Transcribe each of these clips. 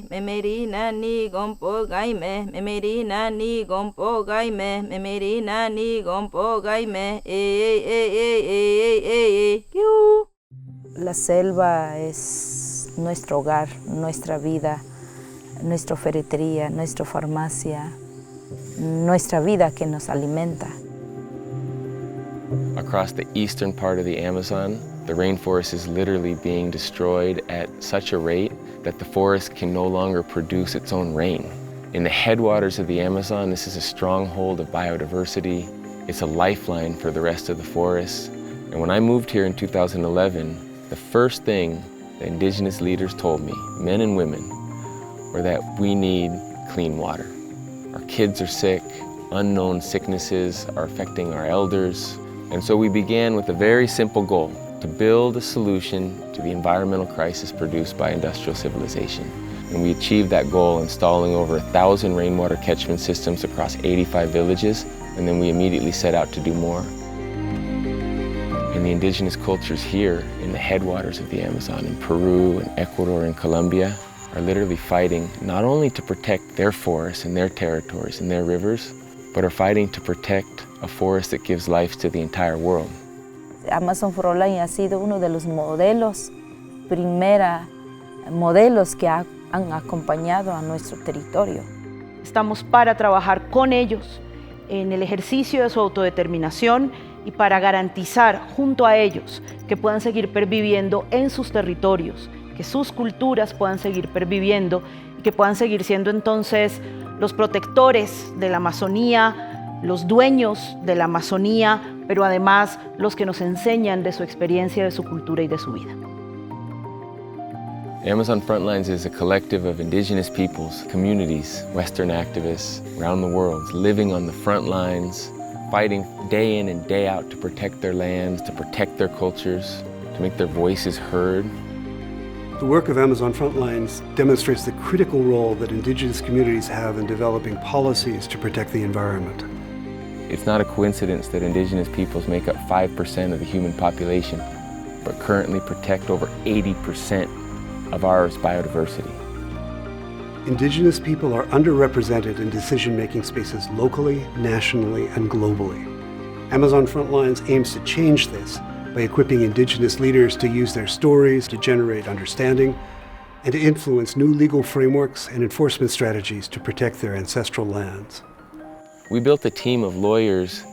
memerina ni gompo gaime, memerina ni gompo gaime, memerina ni gompo gaime, La selva es nuestro hogar, nuestra vida, nuestra ferretería, nuestra farmacia, nuestra vida que nos alimenta. Across the eastern part of the Amazon, the rainforest is literally being destroyed at such a rate that the forest can no longer produce its own rain. In the headwaters of the Amazon, this is a stronghold of biodiversity. It's a lifeline for the rest of the forest. And when I moved here in 2011, the first thing the indigenous leaders told me, men and women, were that we need clean water. Our kids are sick, unknown sicknesses are affecting our elders. And so we began with a very simple goal, to build a solution to the environmental crisis produced by industrial civilization. And we achieved that goal installing over 1,000 rainwater catchment systems across 85 villages, and then we immediately set out to do more. And the indigenous cultures here in the headwaters of the Amazon, in Peru and Ecuador and Colombia, are literally fighting not only to protect their forests and their territories and their rivers, but are fighting to protect a forest that gives life to the entire world. Amazon Frontlines ha sido uno de los modelos que han acompañado a nuestro territorio. Estamos para trabajar con ellos en el ejercicio de su autodeterminación y para garantizar junto a ellos que puedan seguir perviviendo en sus territorios, que sus culturas puedan seguir perviviendo y que puedan seguir siendo entonces los protectores de la Amazonía, los dueños de la Amazonía, pero además los que nos enseñan de su experiencia, de su cultura y de su vida. Amazon Frontlines is a collective of indigenous peoples, communities, Western activists around the world, living on the front lines, fighting day in and day out to protect their lands, to protect their cultures, to make their voices heard. The work of Amazon Frontlines demonstrates the critical role that indigenous communities have in developing policies to protect the environment. It's not a coincidence that indigenous peoples make up 5% of the human population, but currently protect over 80% of our biodiversity. Indigenous people are underrepresented in decision-making spaces locally, nationally, and globally. Amazon Frontlines aims to change this by equipping indigenous leaders to use their stories to generate understanding and to influence new legal frameworks and enforcement strategies to protect their ancestral lands. We built a team of lawyers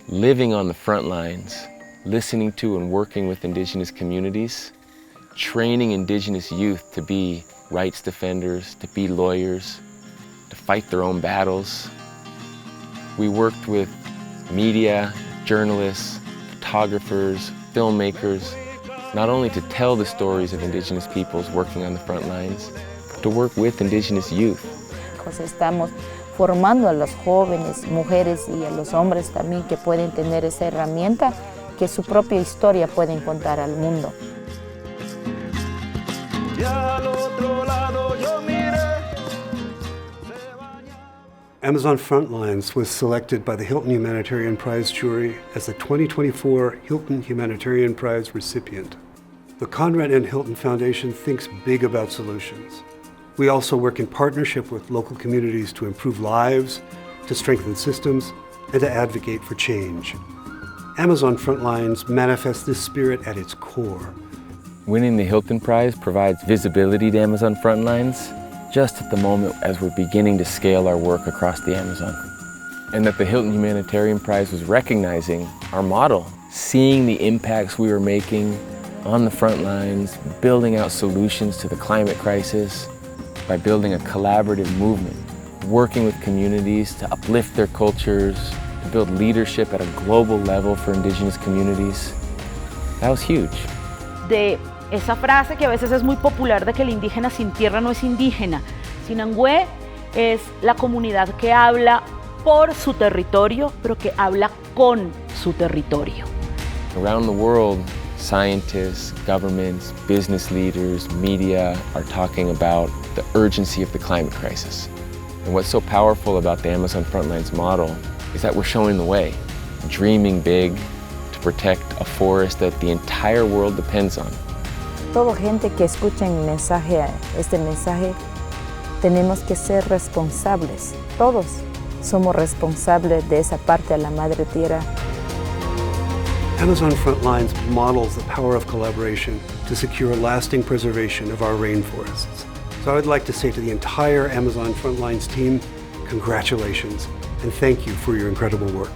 living on the front lines, listening to and working with indigenous communities, training indigenous youth to be rights defenders, to be lawyers, to fight their own battles. We worked with media, journalists, photographers, filmmakers, not only to tell the stories of indigenous peoples working on the front lines, but to work with indigenous youth. Pues estamos formando a los jóvenes, mujeres y a los hombres también que pueden tener esa herramienta que su propia historia pueden contar al mundo. Amazon Frontlines was selected by the Hilton Humanitarian Prize jury as the 2024 Hilton Humanitarian Prize recipient. The Conrad and Hilton Foundation thinks big about solutions. We also work in partnership with local communities to improve lives, to strengthen systems, and to advocate for change. Amazon Frontlines manifests this spirit at its core. Winning the Hilton Prize provides visibility to Amazon Frontlines just at the moment as we're beginning to scale our work across the Amazon. And that the Hilton Humanitarian Prize was recognizing our model, seeing the impacts we were making on the front lines, building out solutions to the climate crisis by building a collaborative movement, working with communities to uplift their cultures, to build leadership at a global level for indigenous communities. That was huge. De esa frase que a veces es muy popular de que el indígena sin tierra no es indígena. Sinangué es la comunidad que habla por su territorio, pero que habla con su territorio. Around the world, scientists, governments, business leaders, media are talking about the urgency of the climate crisis. And what's so powerful about the Amazon Frontlines model is that we're showing the way, dreaming big, to protect a forest that the entire world depends on. Toda gente que escucha este mensaje, tenemos que ser responsables. Todos somos responsables de esa parte de la Madre Tierra. Amazon Frontlines models the power of collaboration to secure lasting preservation of our rainforests. So I would like to say to the entire Amazon Frontlines team, congratulations, and thank you for your incredible work.